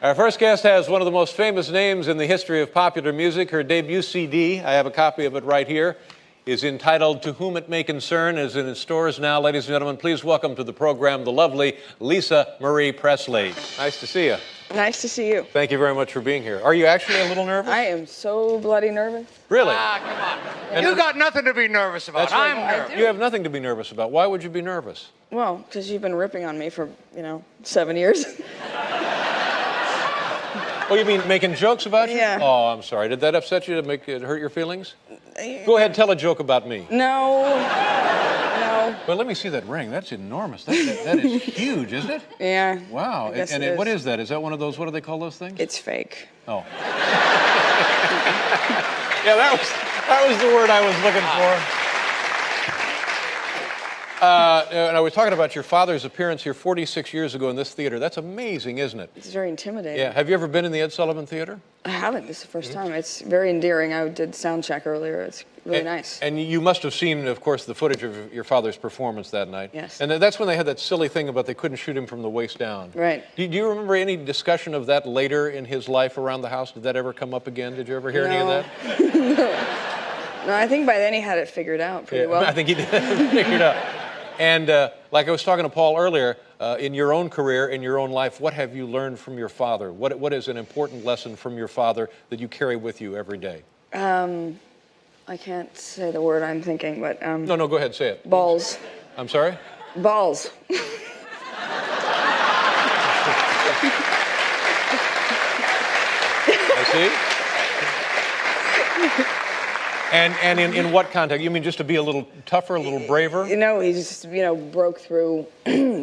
Our first guest has one of the most famous names in the history of popular music. Her debut CD, I have a copy of it right here, is entitled To Whom It May Concern, is in stores now. Ladies and gentlemen, please welcome to the program the lovely Lisa Marie Presley. Nice to see you. Nice to see you. Thank you very much for being here. Are you actually a little nervous? I am so bloody nervous. Really? Ah, come on. You got nothing to be nervous about. That's right. I'm nervous. You have nothing to be nervous about. Why would you be nervous? Well, because you've been ripping on me for, 7 years. Oh, you mean making jokes about you? Yeah. Oh, I'm sorry. Did that upset you? Did it hurt your feelings? Go ahead, tell a joke about me. No. Well, let me see that ring. That's enormous. That is huge, isn't it? Yeah. Wow. I guess And what is that? Is that one of those, what do they call those things? It's fake. Oh. Yeah, that was the word I was looking for. And I was talking about your father's appearance here 46 years ago in this theater. That's amazing, isn't it? It's very intimidating. Yeah. Have you ever been in the Ed Sullivan Theater? I haven't. This is the first time. It's very endearing. I did sound check earlier. It's really nice. And you must have seen, of course, the footage of your father's performance that night. Yes. And that's when they had that silly thing about they couldn't shoot him from the waist down. Right. Do you remember any discussion of that later in his life around the house? Did that ever come up again? Did you ever hear any of that? No, I think by then he had it figured out pretty well. I think he did figure it out. And like I was talking to Paul earlier, in your own career, in your own life, what have you learned from your father? What is an important lesson from your father that you carry with you every day? I can't say the word I'm thinking, but... No, go ahead, say it. Balls. I'm sorry? Balls. I see. And in what context? You mean just to be a little tougher, a little braver? He just, broke through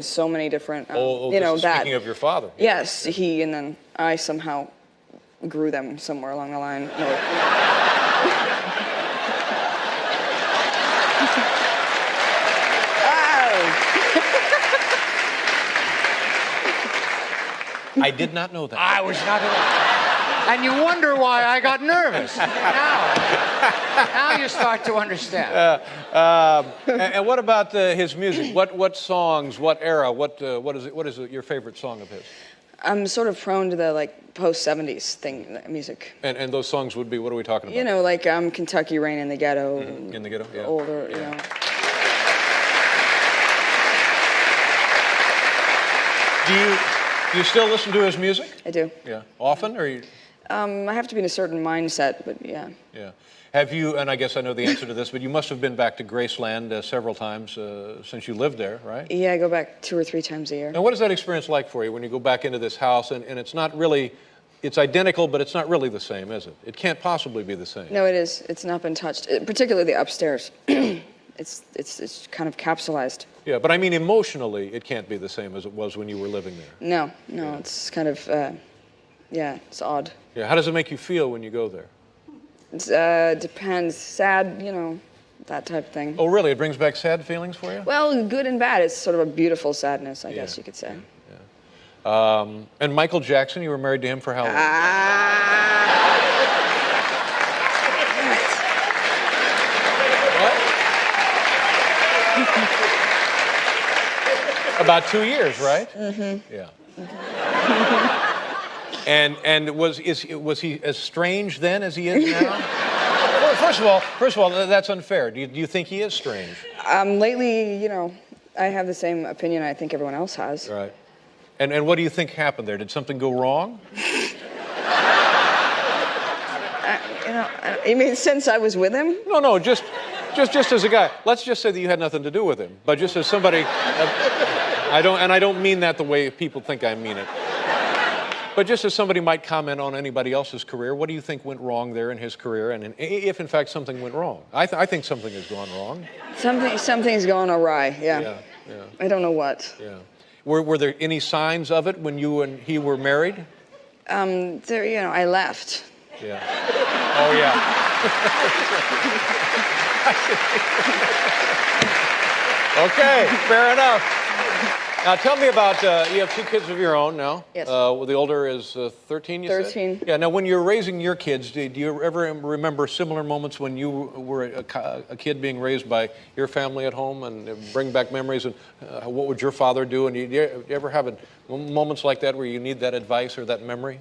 so many different, Speaking of your father. Yes, he, and then I somehow grew them somewhere along the line. I did not know that. I was not And you wonder why I got nervous. Now you start to understand. And what about his music? What songs? What era? What is your favorite song of his? I'm sort of prone to the post-70s music. And those songs would be, what are we talking about? Like Kentucky Rain in the Ghetto. Mm-hmm. In the Ghetto, yeah. Older, Do you still listen to his music? I do. Yeah. Often, or you? I have to be in a certain mindset, but yeah. Yeah. Have you, and I guess I know the answer to this, but you must have been back to Graceland several times since you lived there, right? Yeah, I go back 2 or 3 times a year. And what is that experience like for you when you go back into this house and it's not really, it's identical, but it's not really the same, is it? It can't possibly be the same. No, it is. It's not been touched, particularly upstairs. It's kind of capsulized. Yeah, but I mean emotionally, it can't be the same as it was when you were living there. No, it's kind of, it's odd. Yeah, how does it make you feel when you go there? It depends. Sad, that type of thing. Oh, really? It brings back sad feelings for you? Well, good and bad. It's sort of a beautiful sadness, I guess you could say. Yeah. And Michael Jackson, you were married to him for how long? What? About 2 years, right? Mm-hmm. Yeah. Mm-hmm. And was he as strange then as he is now? Well, first of all, that's unfair. Do you think he is strange? Lately, I have the same opinion I think everyone else has. Right. And what do you think happened there? Did something go wrong? You mean since I was with him? No, just as a guy. Let's just say that you had nothing to do with him, but just as somebody. I don't mean that the way people think I mean it. But just as somebody might comment on anybody else's career, what do you think went wrong there in his career? And if in fact something went wrong, I think something has gone wrong. Something's gone awry. Yeah. I don't know what. Yeah. Were there any signs of it when you and he were married? I left. Yeah. Oh yeah. Okay, fair enough. Now, tell me about, you have 2 kids of your own now. Yes. Well, the older is 13, you 13. said? Yeah, now when you're raising your kids, do you ever remember similar moments when you were a kid being raised by your family at home and bring back memories? And what would your father do? And do you ever have moments like that where you need that advice or that memory?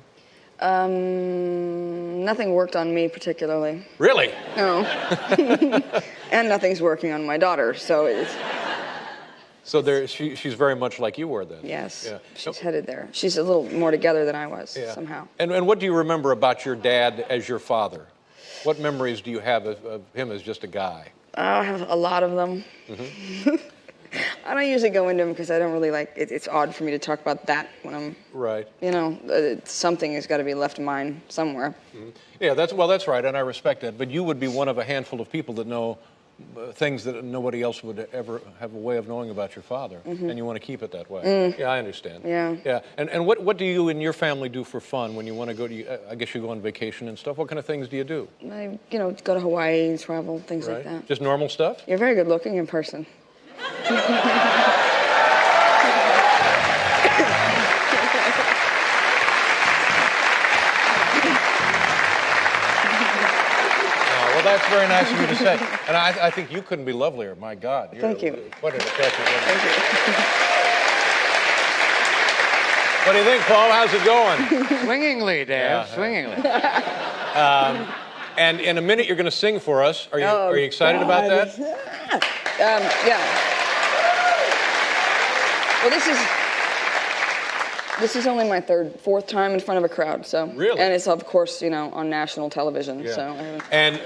Nothing worked on me particularly. Really? No. And nothing's working on my daughter, so it's... So she's very much like you were then. Yes, Yeah. she's headed there. She's a little more together than I was, somehow. And what do you remember about your dad as your father? What memories do you have of him as just a guy? I have a lot of them. Mm-hmm. I don't usually go into them because I don't really like it. It's odd for me to talk about that when I'm... Right. You know, something has got to be left mine somewhere. Mm-hmm. Yeah, that's right, and I respect that. But you would be one of a handful of people that know things that nobody else would ever have a way of knowing about your father, and you want to keep it that way. Yeah, I understand. Yeah. Yeah. And what do you and your family do for fun when you want to go to? I guess you go on vacation and stuff. What kind of things do you do? I, go to Hawaii and travel, things like that. Just normal stuff? You're very good looking in person. Well, that's very nice of you to say. And I think you couldn't be lovelier. My God. Thank you. What an attractive woman. Thank you. What do you think, Paul? How's it going? Swingingly, Dave. Swingingly. And in a minute, you're going to sing for us. Are you excited about that? Yeah. Well, this is only my fourth time in front of a crowd, so. Really? And it's, of course, on national television, so I haven't... And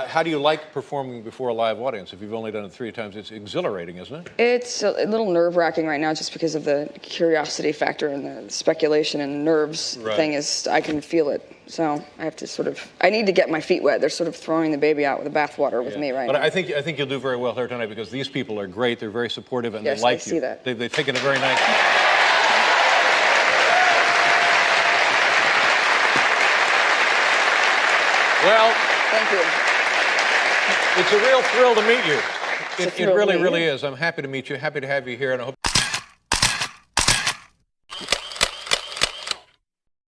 how do you like performing before a live audience? If you've only done it 3 times, it's exhilarating, isn't it? It's a little nerve-wracking right now just because of the curiosity factor and the speculation and nerves thing is, I can feel it. So I have to I need to get my feet wet. They're sort of throwing the baby out with the bathwater with me right now. But I think you'll do very well here tonight because these people are great. They're very supportive and Yes, they like I see that. They've taken a very nice... Well, thank you. It's a real thrill to meet you. It thrill to really, meet really you. is. I'm happy to meet you. Happy to have you here, and I hope.